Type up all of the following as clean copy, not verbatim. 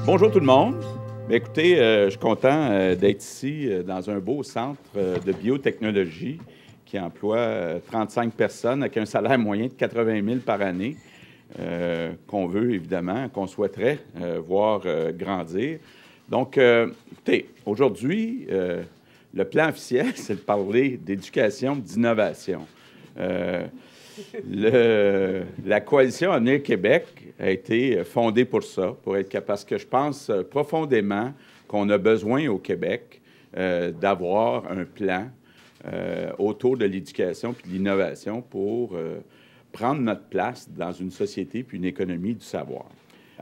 Bonjour tout le monde. Bien, écoutez, je suis content d'être ici dans un beau centre de biotechnologie qui emploie 35 personnes avec un salaire moyen de 80 000 par année qu'on veut évidemment, qu'on souhaiterait voir grandir. Donc, écoutez, aujourd'hui, le plan officiel, c'est de parler d'éducation, d'innovation. La coalition Avenir Québec a été fondée pour ça, parce que je pense profondément qu'on a besoin au Québec d'avoir un plan autour de l'éducation puis de l'innovation pour prendre notre place dans une société puis une économie du savoir.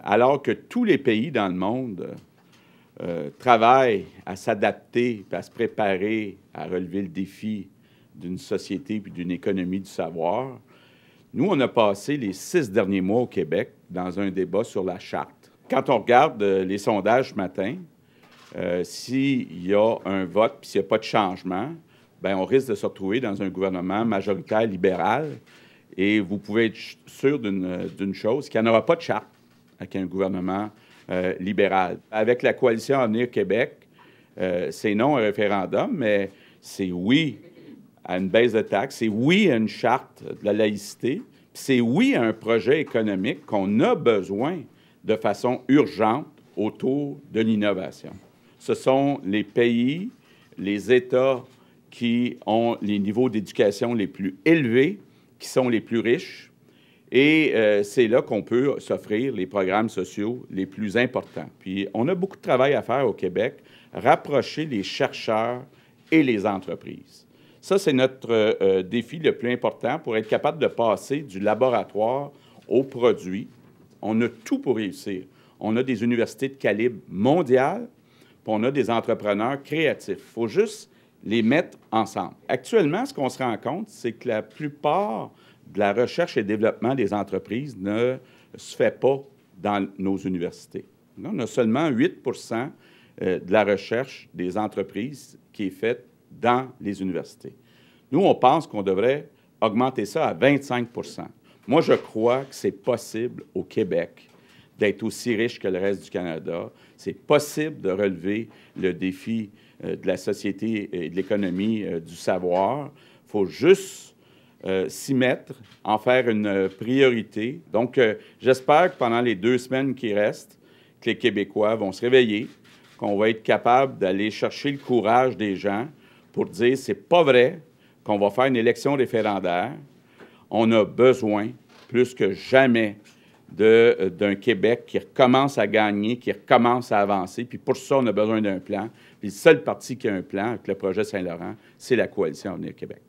Alors que tous les pays dans le monde travaillent à s'adapter puis à se préparer à relever le défi d'une société puis d'une économie du savoir, nous, on a passé les 6 derniers mois au Québec dans un débat sur la charte. Quand on regarde les sondages ce matin, s'il y a un vote puis s'il n'y a pas de changement, bien, on risque de se retrouver dans un gouvernement majoritaire libéral. Et vous pouvez être sûr d'une chose, qu'il n'y en aura pas de charte avec un gouvernement libéral. Avec la coalition Avenir Québec, c'est non à un référendum, mais c'est oui à une baisse de taxes, c'est oui à une charte de la laïcité, c'est oui à un projet économique qu'on a besoin de façon urgente autour de l'innovation. Ce sont les pays, les États qui ont les niveaux d'éducation les plus élevés, qui sont les plus riches, et c'est là qu'on peut s'offrir les programmes sociaux les plus importants. Puis on a beaucoup de travail à faire au Québec, rapprocher les chercheurs et les entreprises. Ça, c'est notre défi le plus important pour être capable de passer du laboratoire au produit. On a tout pour réussir. On a des universités de calibre mondial, puis on a des entrepreneurs créatifs. Il faut juste les mettre ensemble. Actuellement, ce qu'on se rend compte, c'est que la plupart de la recherche et développement des entreprises ne se fait pas dans nos universités. On a seulement 8 de la recherche des entreprises qui est faite dans les universités. Nous, on pense qu'on devrait augmenter ça à 25 %. Moi, je crois que c'est possible au Québec d'être aussi riche que le reste du Canada. C'est possible de relever le défi de la société et de l'économie du savoir. Il faut juste s'y mettre, en faire une priorité. Donc, j'espère que pendant les 2 semaines qui restent, que les Québécois vont se réveiller, qu'on va être capable d'aller chercher le courage des gens pour dire c'est pas vrai qu'on va faire une élection référendaire. On a besoin, plus que jamais, d'un Québec qui recommence à gagner, qui recommence à avancer. Puis pour ça, on a besoin d'un plan. Puis le seul parti qui a un plan avec le projet Saint-Laurent, c'est la Coalition Avenir Québec.